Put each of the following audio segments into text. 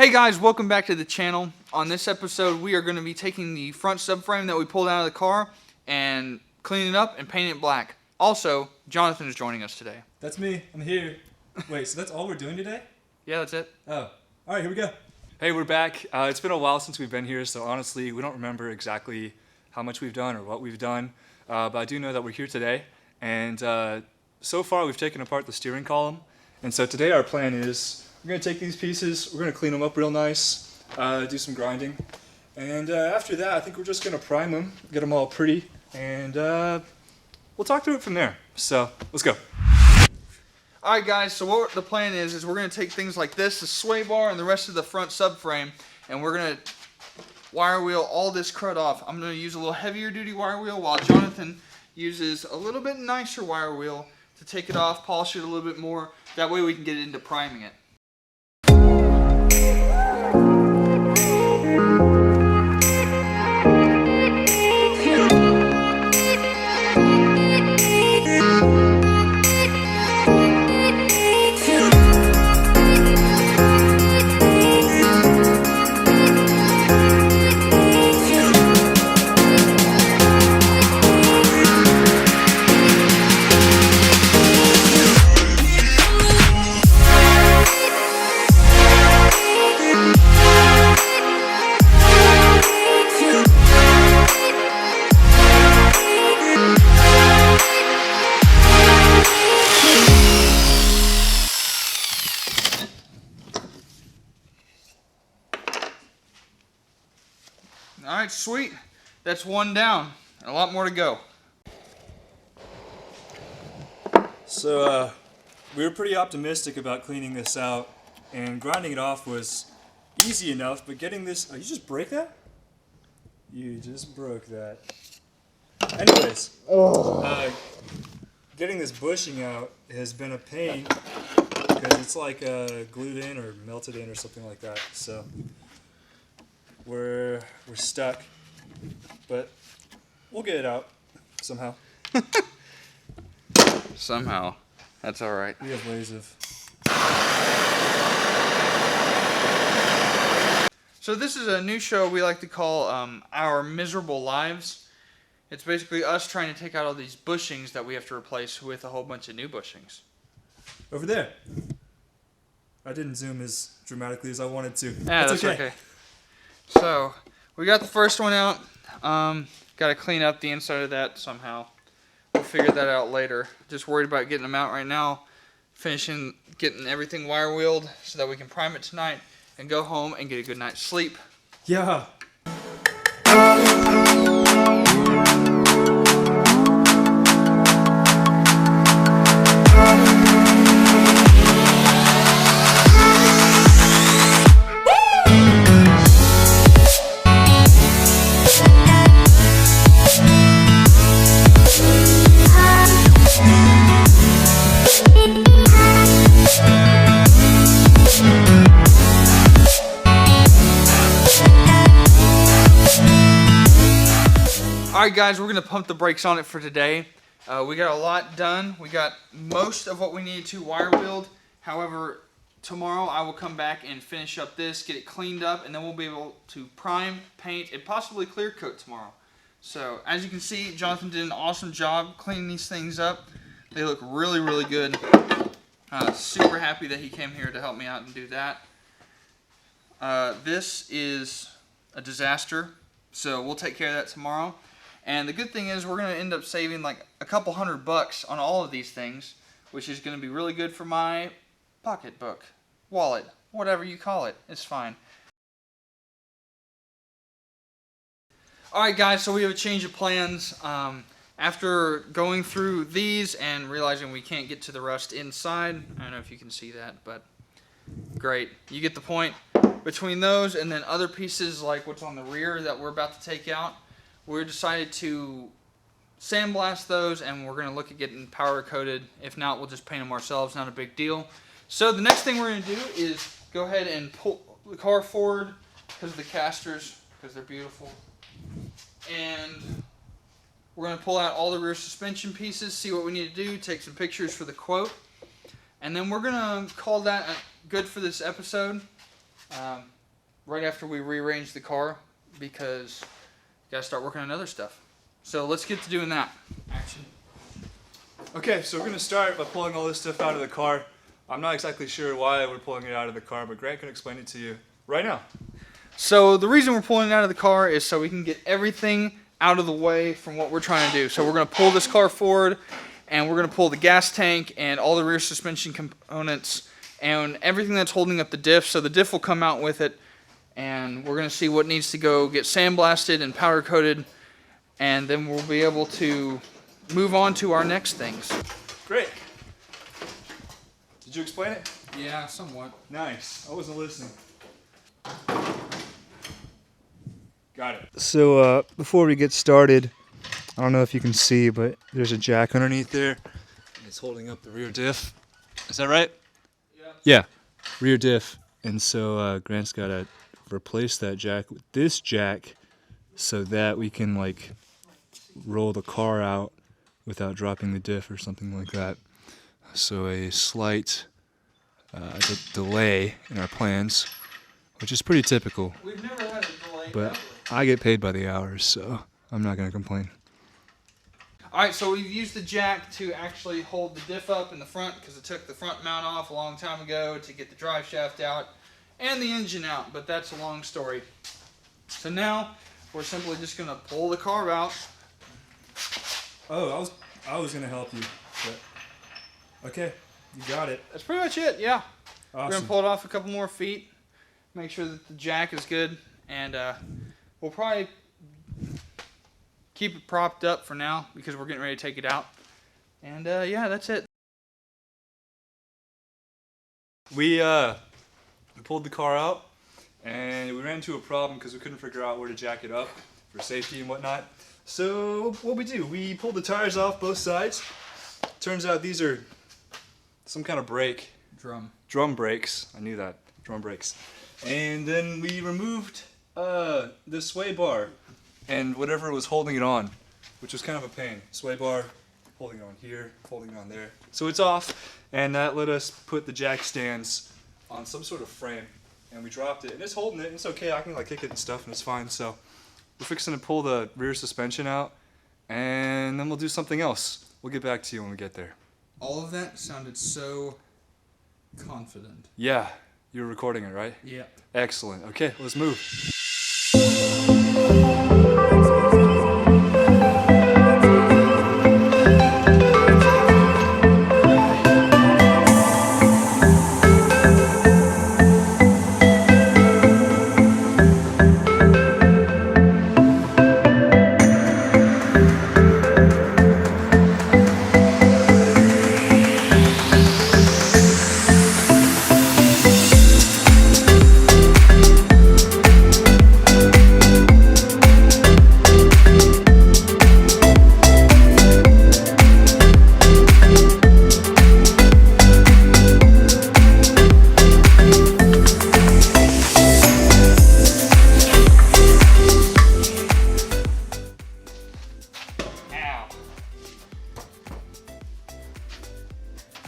Hey guys, welcome back to the channel. On this episode, we are going to be taking the front subframe that we pulled out of the car and cleaning it up and painting it black. Also, Jonathan is joining us today. That's me. I'm here. Wait, so that's all we're doing today? Yeah, that's it. Oh. Alright, here we go. Hey, we're back. It's been a while since we've been here, so honestly, we don't remember exactly how much we've done or what we've done. But I do know that we're here today. And so far, we've taken apart the steering column. And so today our plan is we're going to take these pieces, we're going to clean them up real nice, do some grinding. And after that, I think we're just going to prime them, get them all pretty, and we'll talk through it from there. So, let's go. Alright guys, so what the plan is we're going to take things like this, the sway bar, and the rest of the front subframe, and we're going to wire wheel all this crud off. I'm going to use a little heavier duty wire wheel while Jonathan uses a little bit nicer wire wheel to take it off, polish it a little bit more. That way we can get into priming it. Alright, sweet. That's one down. A lot more to go. So, we were pretty optimistic about cleaning this out, and grinding it off was easy enough, but getting this... Oh, you just break that? You just broke that. Anyways, getting this bushing out has been a pain, because it's like glued in or melted in or something like that, so... We're stuck, but we'll get it out somehow. Somehow. That's alright. We have ways of... So this is a new show we like to call Our Miserable Lives. It's basically us trying to take out all these bushings that we have to replace with a whole bunch of new bushings. Over there. I didn't zoom as dramatically as I wanted to. Yeah, that's okay. So, we got the first one out. Got to clean up the inside of that somehow. We'll figure that out later. Just worried about getting them out right now. Finishing getting everything wire wheeled so that we can prime it tonight and go home and get a good night's sleep. Yeah. Alright guys, we're going to pump the brakes on it for today. We got a lot done. We got most of what we needed to wire wheeled. However, tomorrow I will come back and finish up this, get it cleaned up, and then we'll be able to prime, paint, and possibly clear coat tomorrow. So, as you can see, Jonathan did an awesome job cleaning these things up. They look really, really good. Super happy that he came here to help me out and do that. This is a disaster, so we'll take care of that tomorrow. And the good thing is we're going to end up saving like a couple $100 on all of these things, which is going to be really good for my pocketbook, wallet, whatever you call it. It's fine. Alright guys, so we have a change of plans. After going through these and realizing we can't get to the rust inside, I don't know if you can see that, but great. You get the point. Between those and then other pieces like what's on the rear that we're about to take out, we decided to sandblast those, and we're going to look at getting powder coated. If not, we'll just paint them ourselves. Not a big deal. So the next thing we're going to do is go ahead and pull the car forward because of the casters, because they're beautiful. And we're going to pull out all the rear suspension pieces, see what we need to do, take some pictures for the quote. And then we're going to call that good for this episode. right after we rearrange the car because we gotta start working on other stuff. So let's get to doing that. Action. Okay, so we're gonna start by pulling all this stuff out of the car. I'm not exactly sure why we're pulling it out of the car, but Grant can explain it to you right now. So the reason we're pulling it out of the car is so we can get everything out of the way from what we're trying to do. So we're gonna pull this car forward, and we're gonna pull the gas tank and all the rear suspension components and everything that's holding up the diff. So the diff will come out with it, and we're gonna see what needs to go get sandblasted and powder coated, and then we'll be able to move on to our next things. Great. Did you explain it? Yeah, somewhat. Nice. I wasn't listening. Got it. So before we get started, I don't know if you can see, but there's a jack underneath there. It's holding up the rear diff. Is that right? Yeah, rear diff. And so Grant's got to replace that jack with this jack so that we can like roll the car out without dropping the diff or something like that. So a slight delay in our plans, which is pretty typical. We've never had a delay. But I get paid by the hours, so I'm not going to complain. Alright, so we've used the jack to actually hold the diff up in the front because it took the front mount off a long time ago to get the drive shaft out and the engine out, but that's a long story. So now we're simply just going to pull the car out. Oh, I was gonna help you, but okay, you got it. That's pretty much it, yeah. We're going Awesome. to pull it off a couple more feet, make sure that the jack is good, and we'll probably keep it propped up for now because we're getting ready to take it out. And yeah, that's it. We pulled the car out, and we ran into a problem because we couldn't figure out where to jack it up for safety and whatnot. So what we do, we pulled the tires off both sides. Turns out these are some kind of brake. Drum brakes. I knew that. Drum brakes. And then we removed the sway bar and whatever was holding it on, which was kind of a pain. Sway bar, holding it on here, holding it on there. So it's off, and that let us put the jack stands on some sort of frame, and we dropped it, and it's holding it, and it's okay. I can like kick it and stuff, and it's fine. So we're fixing to pull the rear suspension out, and then we'll do something else. We'll get back to you when we get there. All of that sounded so confident. Yeah, you're recording it, right? Yeah. Excellent. Okay, let's move.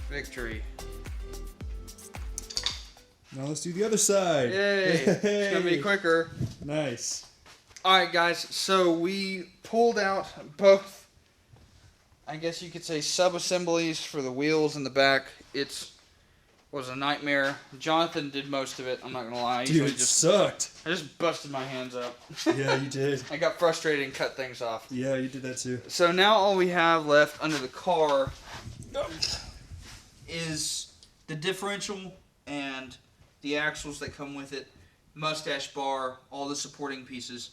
Victory. Now let's do the other side. Yay. It's going to be quicker. Nice. Alright guys, so we pulled out both, I guess you could say, sub-assemblies for the wheels in the back. It was a nightmare. Jonathan did most of it, I'm not going to lie. I Dude, usually it sucked. I just busted my hands up. Yeah, you did. I got frustrated and cut things off. Yeah, you did that too. So now all we have left under the car is the differential and the axles that come with it, mustache bar, all the supporting pieces.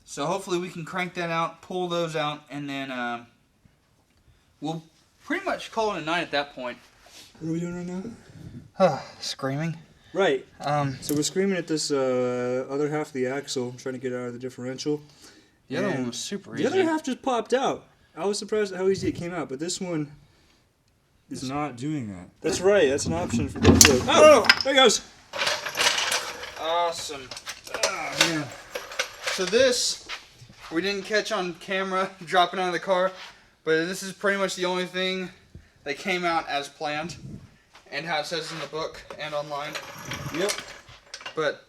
So hopefully we can crank that out, pull those out, and then we'll pretty much call it a night at that point. What are we doing right now? Screaming. Right. Um, So we're screaming at this other half of the axle, trying to get out of the differential. the other And one was super the easy. other half just popped out. I was surprised at how easy it came out, but this one is not doing that. That's right. That's an option for both of those. Oh, there it goes. Awesome. Oh, man. So this, we didn't catch on camera dropping out of the car, but this is pretty much the only thing that came out as planned and how it says in the book and online. Yep. But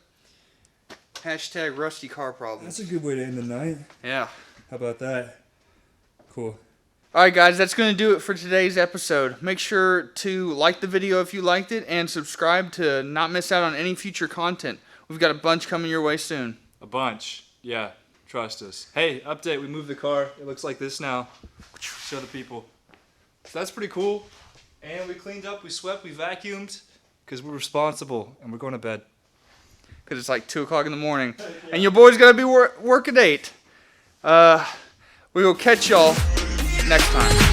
hashtag rusty car problems. That's a good way to end the night. Yeah. How about that? Cool. All right, guys, that's going to do it for today's episode. Make sure to like the video if you liked it and subscribe to not miss out on any future content. We've got a bunch coming your way soon. A bunch. Yeah, trust us. Hey, update. We moved the car. It looks like this now. Show the people. So that's pretty cool. And we cleaned up, we swept, we vacuumed because we're responsible and we're going to bed. Because it's like 2 o'clock in the morning. And your boy's got to be work at 8. We will catch y'all next time.